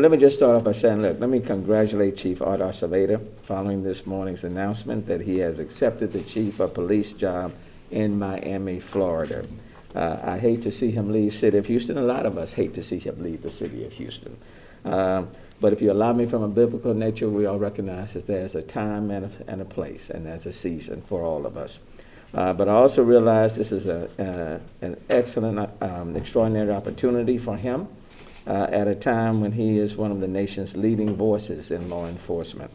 Let me just start off by saying, look, let me congratulate Chief Art Acevedo following this morning's announcement that he has accepted the Chief of Police job in Miami, Florida. I hate to see him leave the city of Houston. A lot of us hate to see him leave the city of Houston. But if you allow me from a biblical nature, we all recognize that there's a time and a place, and there's a season for all of us. But I also realize this is an excellent, extraordinary opportunity for him at a time when he is one of the nation's leading voices in law enforcement.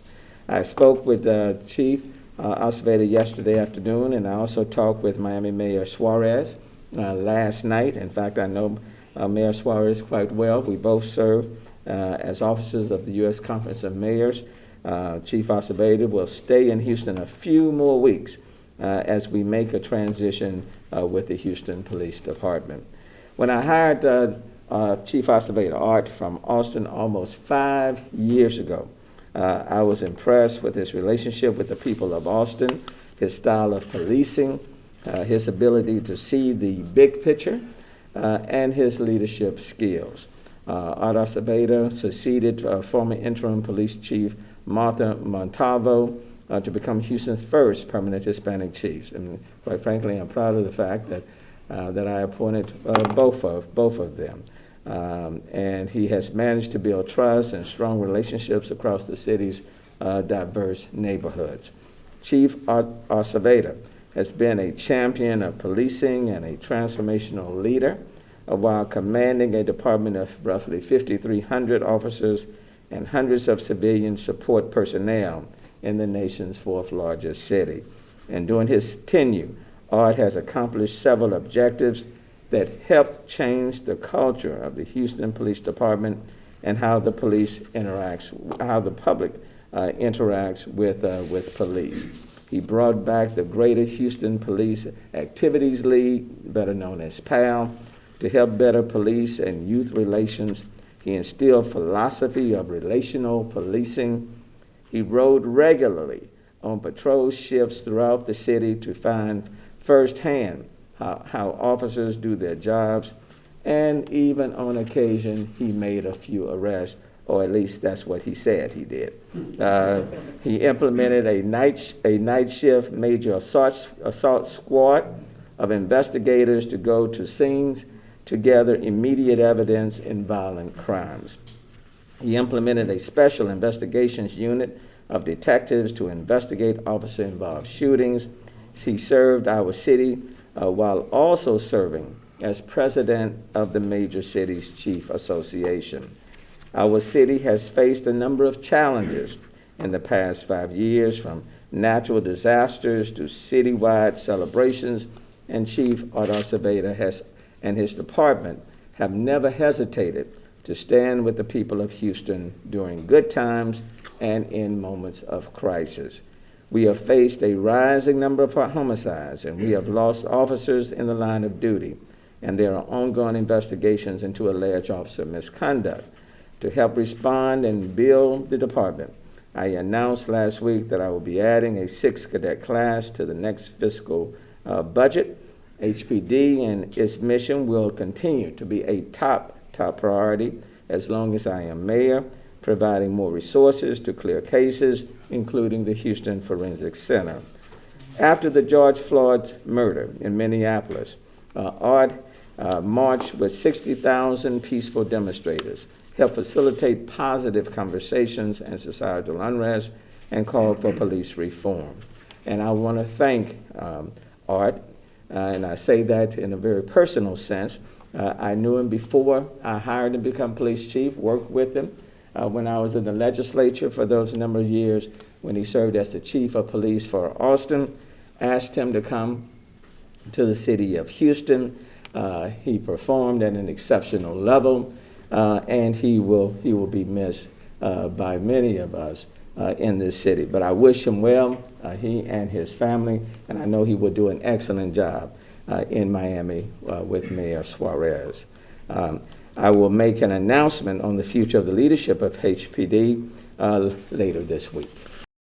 I spoke with Chief Acevedo yesterday afternoon, and I also talked with Miami Mayor Suarez last night. In fact, I know Mayor Suarez quite well. We both serve as officers of the U.S. Conference of Mayors. Chief Acevedo will stay in Houston a few more weeks as we make a transition with the Houston Police Department. When I hired Chief Acevedo, Art, from Austin almost 5 years ago, I was impressed with his relationship with the people of Austin, his style of policing, his ability to see the big picture, and his leadership skills. Art Acevedo succeeded former interim police chief Martha Montalvo to become Houston's first permanent Hispanic chief. And quite frankly, I'm proud of the fact that I appointed both of them. And he has managed to build trust and strong relationships across the city's diverse neighborhoods. Chief Acevedo has been a champion of policing and a transformational leader while commanding a department of roughly 5,300 officers and hundreds of civilian support personnel in the nation's fourth largest city. And during his tenure, Art has accomplished several objectives that helped change the culture of the Houston Police Department and how the public interacts with police. He brought back the Greater Houston Police Activities League, better known as PAL, to help better police and youth relations. He instilled philosophy of relational policing. He rode regularly on patrol shifts throughout the city to find firsthand how officers do their jobs, and even on occasion he made a few arrests, or at least that's what he said he did. He implemented a night shift major assault squad of investigators to go to scenes to gather immediate evidence in violent crimes. He implemented a special investigations unit of detectives to investigate officer-involved shootings. He served our city while also serving as president of the Major Cities Chief Association. Our city has faced a number of challenges in the past 5 years, from natural disasters to citywide celebrations, and Chief Art Acevedo and his department have never hesitated to stand with the people of Houston during good times and in moments of crisis. We have faced a rising number of homicides, and we have lost officers in the line of duty, and there are ongoing investigations into alleged officer misconduct. To help respond and build the department, I announced last week that I will be adding a 6th cadet class to the next fiscal budget. HPD and its mission will continue to be a top priority as long as I am mayor, providing more resources to clear cases, including the Houston Forensic Center. After the George Floyd murder in Minneapolis, Art marched with 60,000 peaceful demonstrators, helped facilitate positive conversations and societal unrest, and called for police reform. And I want to thank Art, and I say that in a very personal sense. I knew him before I hired him to become police chief, worked with him when I was in the legislature for those number of years when he served as the chief of police for Austin, asked him to come to the city of Houston. He performed at an exceptional level, and he will be missed by many of us in this city. But I wish him well, he and his family, and I know he will do an excellent job in Miami with Mayor Suarez. I will make an announcement on the future of the leadership of HPD later this week.